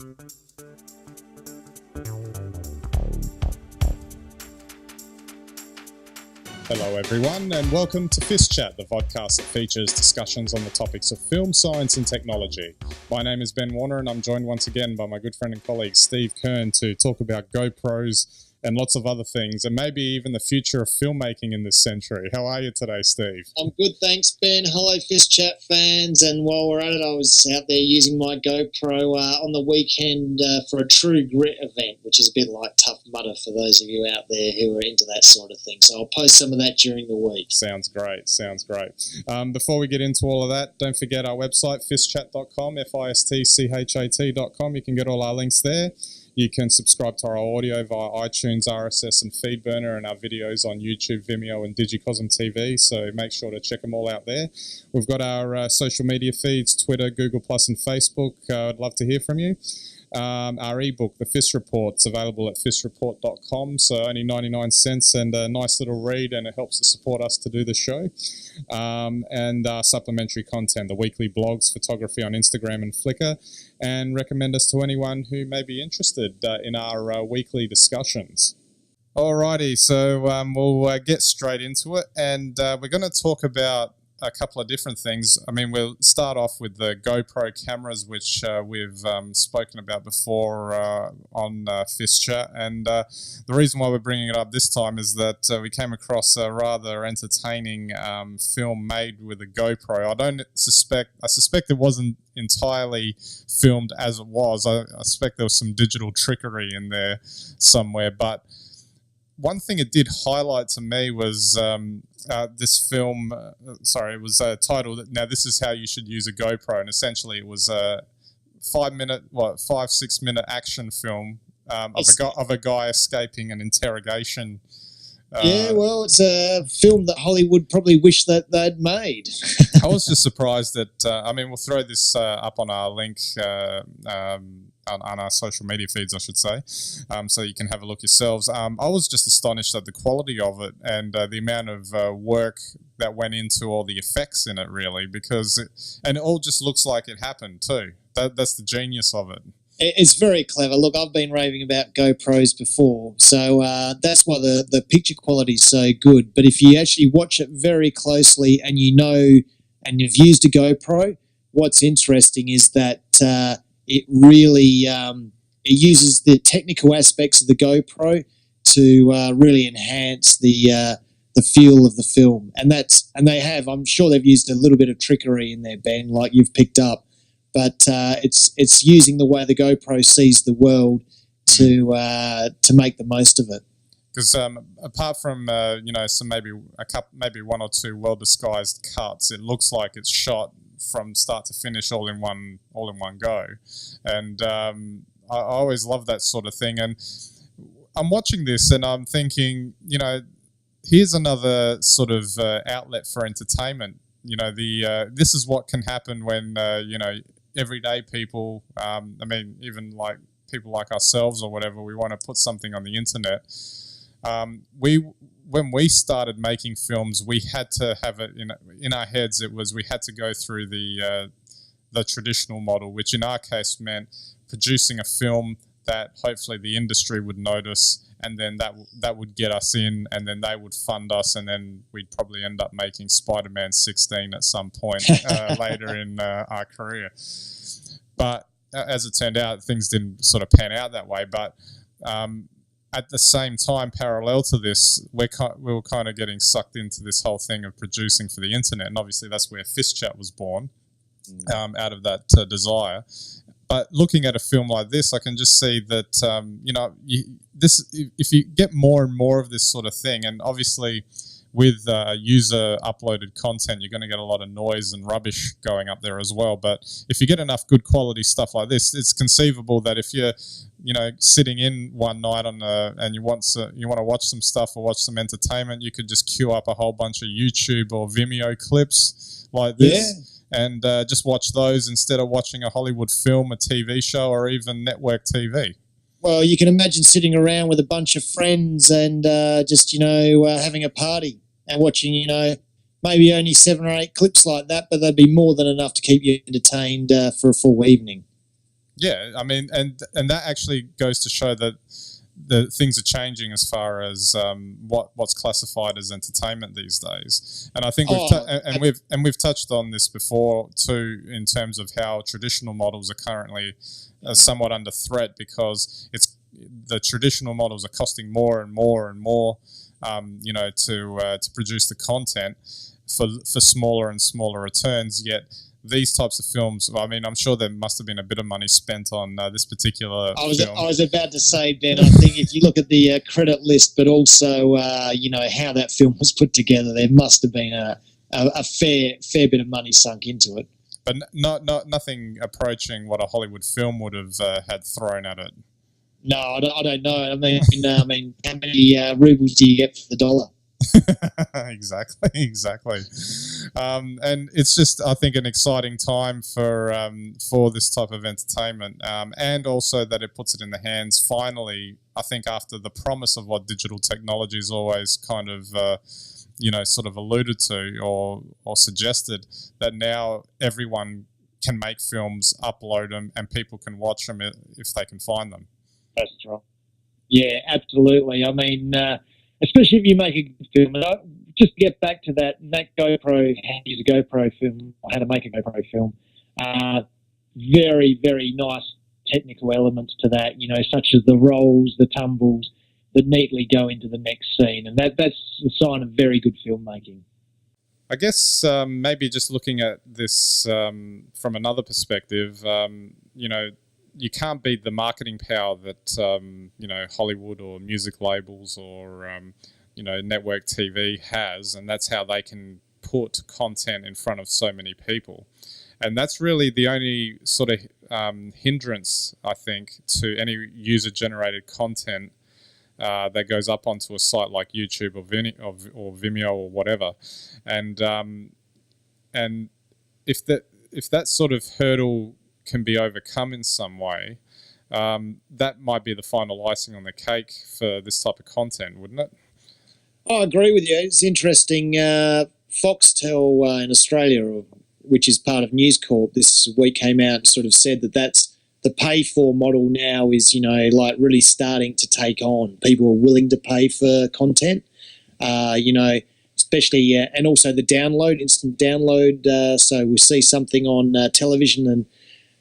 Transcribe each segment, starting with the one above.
Hello everyone and welcome to FiST Chat, the podcast that features discussions on the topics of film, science and technology. My name is Ben Warner and I'm joined once again by my good friend and colleague Steve Kern to talk about GoPros and lots of other things and maybe even the future of filmmaking in this century. How are you today, Steve? I'm good, thanks, Ben. Hello, FiST Chat fans. And while we're at it, I was out there using my GoPro on the weekend for a True Grit event, which is a bit like Tough Mudder for those of you out there who are into that sort of thing. So I'll post some of that during the week. Sounds great. Before we get into all of that, don't forget our website, fistchat.com, FISTCHAT.com. You can get all our links there. You can subscribe to our audio via iTunes, RSS and Feedburner, and our videos on YouTube, Vimeo and Digicosm TV, so make sure to check them all out there. We've got our social media feeds, Twitter, Google+, and Facebook. I'd love to hear from you. Our ebook, The FiST Report, is available at fistreport.com, so only 99 cents and a nice little read, and it helps to support us to do the show. And supplementary content, the weekly blogs, photography on Instagram and Flickr, and recommend us to anyone who may be interested in our weekly discussions. Alrighty, so we'll get straight into it, and we're going to talk about a couple of different things. I mean, we'll start off with the GoPro cameras, which we've spoken about before on FiST Chat. And the reason why we're bringing it up this time is that we came across a rather entertaining film made with a GoPro. I suspect it wasn't entirely filmed as it was. I suspect there was some digital trickery in there somewhere. But one thing it did highlight to me was this film, it was titled, Now This Is How You Should Use a GoPro, and essentially it was a 5-6 minute action film of a guy escaping an interrogation. It's a film that Hollywood probably wish that they'd made. I was just surprised that, we'll throw this up on our link, on our social media feeds, I should say, so you can have a look yourselves. I was just astonished at the quality of it and the amount of work that went into all the effects in it, really, because it all just looks like it happened too. That's the genius of it. It's very clever. Look, I've been raving about GoPros before, so that's why the picture quality is so good. But if you actually watch it very closely and you know and you've used a GoPro, what's interesting is that it really it uses the technical aspects of the GoPro to really enhance the feel of the film, and they have. I'm sure they've used a little bit of trickery in there, Ben, like you've picked up. But it's using the way the GoPro sees the world to make the most of it. Because apart from some maybe one or two well disguised cuts, it looks like it's shot from start to finish all in one go, and I always love that sort of thing. And I'm watching this and I'm thinking, here's another sort of outlet for entertainment. This is what can happen when everyday people, even like people like ourselves or whatever, we want to put something on the internet. When we started making films, we had to have it in our heads. We had to go through the traditional model, which in our case meant producing a film that hopefully the industry would notice, and then that would get us in, and then they would fund us, and then we'd probably end up making Spider-Man 16 at some point later in our career. But as it turned out, things didn't sort of pan out that way. But at the same time, parallel to this, we were kind of getting sucked into this whole thing of producing for the internet, and obviously that's where FiST Chat was born, out of that desire. But looking at a film like this, I can just see that if you get more and more of this sort of thing, and obviously with user uploaded content, you're going to get a lot of noise and rubbish going up there as well. But if you get enough good quality stuff like this, it's conceivable that if you're sitting in one night and you want to watch some stuff or watch some entertainment, you could just queue up a whole bunch of YouTube or Vimeo clips like this. And just watch those instead of watching a Hollywood film, a TV show, or even network TV. Well, you can imagine sitting around with a bunch of friends and having a party and watching, maybe only 7 or 8 clips like that, but they'd be more than enough to keep you entertained for a full evening. Yeah, I mean, and that actually goes to show that the things are changing as far as what's classified as entertainment these days. And I think we've touched on this before too, in terms of how traditional models are currently somewhat under threat, because the traditional models are costing more and more and more, to produce the content for smaller and smaller returns. Yet these types of films, I mean, I'm sure there must have been a bit of money spent on this particular film. I was about to say, Ben, I think if you look at the credit list, but also, how that film was put together, there must have been a fair bit of money sunk into it. But nothing approaching what a Hollywood film would have had thrown at it. No, I don't know. I mean, how many rubles do you get for the dollar? Exactly. And it's just, I think, an exciting time for this type of entertainment, and also that it puts it in the hands, finally, I think, after the promise of what digital technology is always kind of sort of alluded to or suggested, that now everyone can make films, upload them, and people can watch them if they can find them. That's right. Yeah, absolutely. I mean, especially if you make a good film. And just to get back to that GoPro, how to use a GoPro film, or how to make a GoPro film, very, very nice technical elements to that, such as the rolls, the tumbles, that neatly go into the next scene. And that's a sign of very good filmmaking. I guess maybe just looking at this from another perspective, you can't beat the marketing power that Hollywood or music labels or network TV has, and that's how they can put content in front of so many people. And that's really the only sort of hindrance, I think, to any user-generated content that goes up onto a site like YouTube or Vimeo or whatever. And if that sort of hurdle can be overcome in some way, that might be the final icing on the cake for this type of content, wouldn't it? I agree with you. It's interesting. Foxtel in Australia, which is part of News Corp, this week came out and sort of said that that's the pay-for model now is, really starting to take on. People are willing to pay for content, especially, and also the download, instant download. So we see something on television and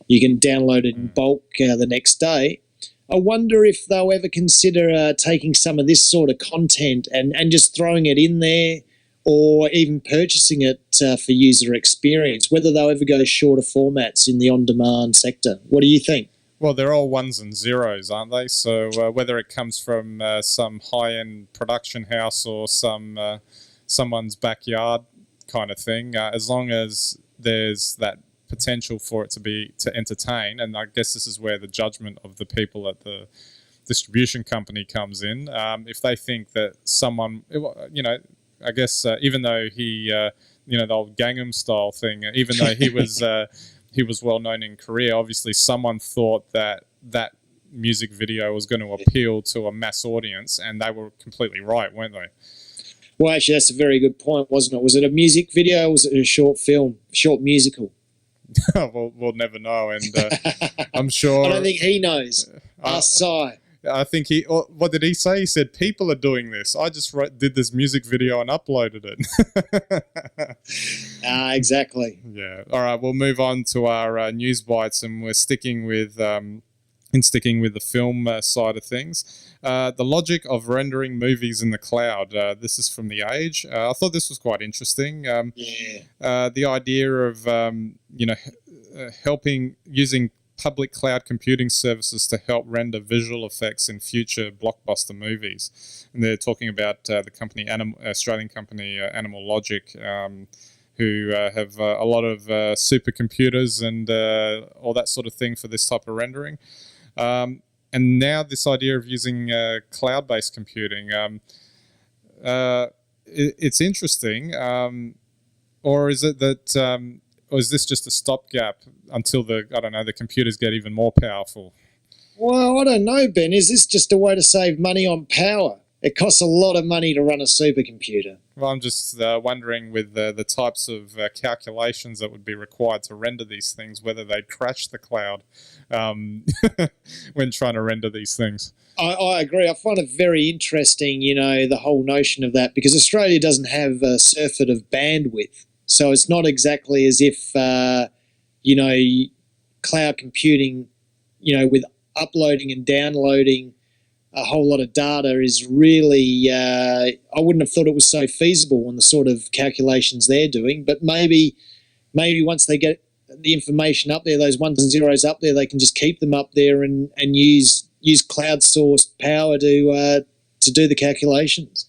you can download it in bulk the next day. I wonder if they'll ever consider taking some of this sort of content and just throwing it in there, or even purchasing it for user experience, whether they'll ever go shorter formats in the on-demand sector. What do you think? Well, they're all ones and zeros, aren't they? So whether it comes from some high-end production house or someone's backyard kind of thing, as long as there's that potential for it to entertain, and I guess this is where the judgment of the people at the distribution company comes in. If they think that someone, I guess even though he, the old Gangnam Style thing, even though he was well known in Korea, obviously someone thought that music video was going to appeal to a mass audience, and they were completely right, weren't they? Well, actually, that's a very good point, wasn't it? Was it a music video, or was it a short film, short musical? We'll never know, and I'm sure. I don't think he knows. Ask Sai. I think what did he say? He said, people are doing this. I just did this music video and uploaded it. Exactly. Yeah. All right, we'll move on to our news bites, and we're sticking with the film side of things. The logic of rendering movies in the cloud. This is from The Age. I thought this was quite interesting. The idea of helping using public cloud computing services to help render visual effects in future blockbuster movies. And they're talking about the company, Australian company Animal Logic, who have a lot of supercomputers and all that sort of thing for this type of rendering. And now this idea of using cloud-based computing, it's interesting. Or is it that... or is this just a stopgap until the computers get even more powerful? Well, I don't know, Ben. Is this just a way to save money on power? It costs a lot of money to run a supercomputer. Well, I'm just wondering with the types of calculations that would be required to render these things, whether they'd crash the cloud when trying to render these things. I agree. I find it very interesting, the whole notion of that, because Australia doesn't have a surfeit of bandwidth. So it's not exactly as if, cloud computing, with uploading and downloading a whole lot of data is really, I wouldn't have thought it was so feasible on the sort of calculations they're doing. But maybe once they get the information up there, those ones and zeros up there, they can just keep them up there and use cloud sourced power to do the calculations.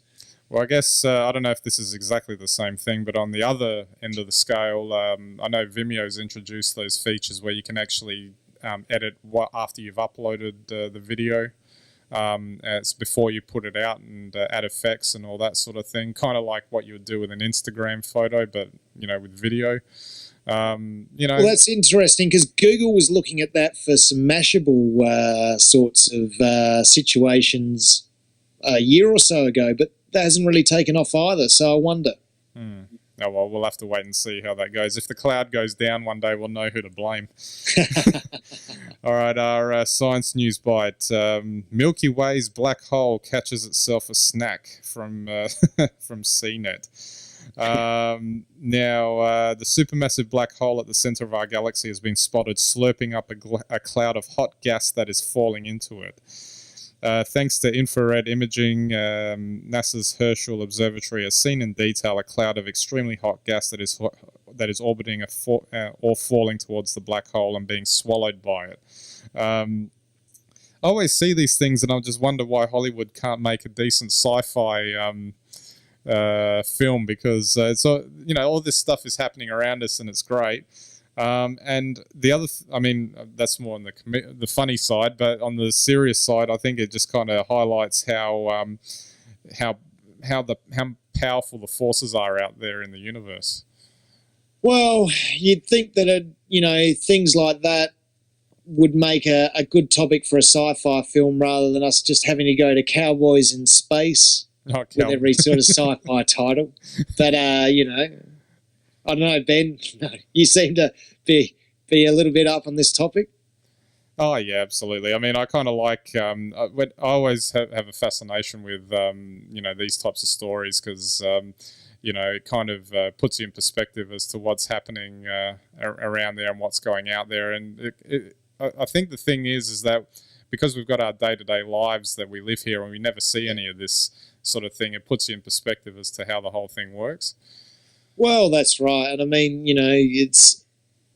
Well, I guess I don't know if this is exactly the same thing, but on the other end of the scale, I know Vimeo's introduced those features where you can actually edit after you've uploaded the video. It's before you put it out, and add effects and all that sort of thing, kind of like what you would do with an Instagram photo, but with video. Well, that's interesting, because Google was looking at that for some Mashable sorts of situations a year or so ago, but that hasn't really taken off either, so I wonder. Oh, well, we'll have to wait and see how that goes. If the cloud goes down one day, we'll know who to blame. All right, our science news bite. Milky Way's black hole catches itself a snack from CNET. Now, the supermassive black hole at the center of our galaxy has been spotted slurping up a cloud of hot gas that is falling into it. Thanks to infrared imaging, NASA's Herschel Observatory has seen in detail a cloud of extremely hot gas that is orbiting or falling towards the black hole and being swallowed by it. I always see these things and I just wonder why Hollywood can't make a decent sci-fi film, because it's all this stuff is happening around us and it's great. And the other, that's more on the funny side, but on the serious side, I think it just kind of highlights how powerful the forces are out there in the universe. Well, you'd think that things like that would make a good topic for a sci-fi film, rather than us just having to go to cowboys in space with every sort of sci-fi title. But I don't know, Ben, you seem to be a little bit up on this topic. Oh, yeah, absolutely. I kind of like, I always have a fascination with, these types of stories, because, it kind of puts you in perspective as to what's happening around there and what's going out there. And I think the thing is that because we've got our day-to-day lives that we live here and we never see any of this sort of thing, it puts you in perspective as to how the whole thing works. Well, that's right. And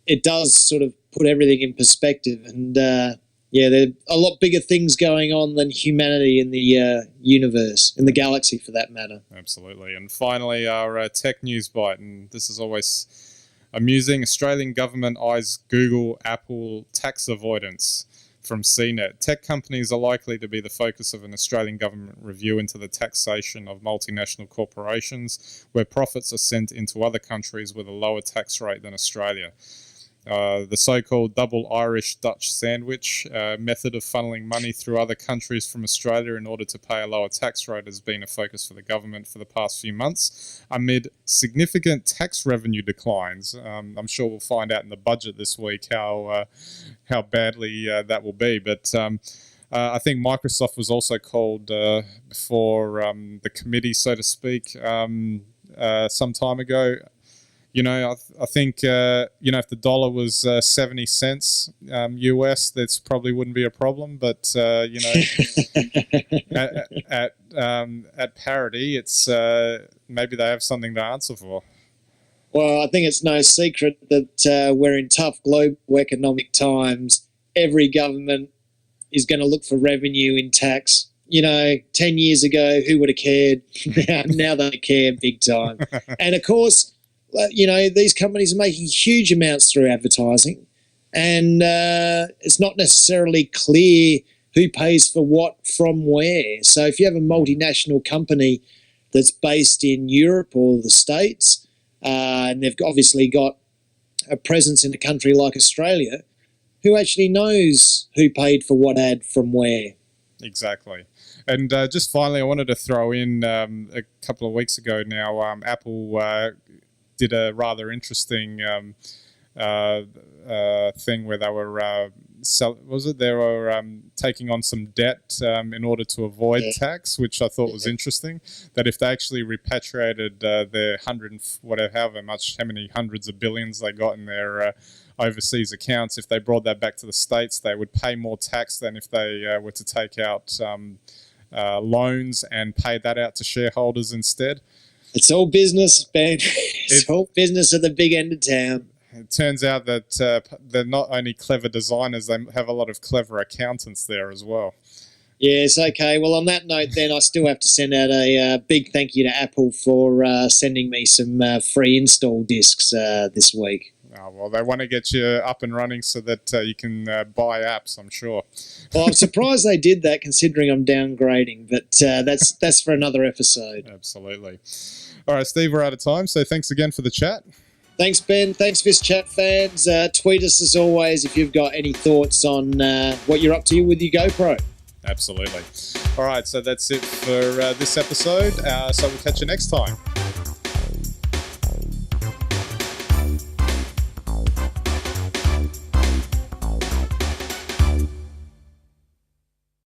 it does sort of put everything in perspective. And there are a lot bigger things going on than humanity in the universe, in the galaxy for that matter. Absolutely. And finally, our tech news bite. And this is always amusing. Australian government eyes Google, Apple tax avoidance from CNET. Tech companies are likely to be the focus of an Australian government review into the taxation of multinational corporations, where profits are sent into other countries with a lower tax rate than Australia. The so-called double Irish-Dutch sandwich method of funneling money through other countries from Australia in order to pay a lower tax rate has been a focus for the government for the past few months, amid significant tax revenue declines. I'm sure we'll find out in the budget this week how badly that will be. But I think Microsoft was also called before the committee, so to speak, some time ago. I think, if the dollar was 70 cents US, that probably wouldn't be a problem. But, at parity, it's maybe they have something to answer for. Well, I think it's no secret that we're in tough global economic times. Every government is going to look for revenue in tax. 10 years ago, who would have cared? Now they care big time. And, of course, these companies are making huge amounts through advertising, and it's not necessarily clear who pays for what from where. So if you have a multinational company that's based in Europe or the States, and they've obviously got a presence in a country like Australia, who actually knows who paid for what ad from where? Exactly. And just finally, I wanted to throw in a couple of weeks ago now, Apple did a rather interesting thing where they were they were taking on some debt in order to avoid tax, which I thought was interesting. That if they actually repatriated their how many hundreds of billions they got in their overseas accounts, if they brought that back to the States, they would pay more tax than if they were to take out loans and pay that out to shareholders instead. It's all business, Ben. It's all business at the big end of town. It turns out that they're not only clever designers, they have a lot of clever accountants there as well. Yes, okay. Well, on that note, then, I still have to send out a big thank you to Apple for sending me some free install discs this week. Oh, well, they want to get you up and running so that you can buy apps, I'm sure. Well, I'm surprised they did that, considering I'm downgrading, but that's for another episode. Absolutely. All right, Steve, we're out of time, so thanks again for the chat. Thanks, Ben. Thanks, FiST Chat fans. Tweet us as always if you've got any thoughts on what you're up to with your GoPro. Absolutely. All right, so that's it for this episode. So we'll catch you next time.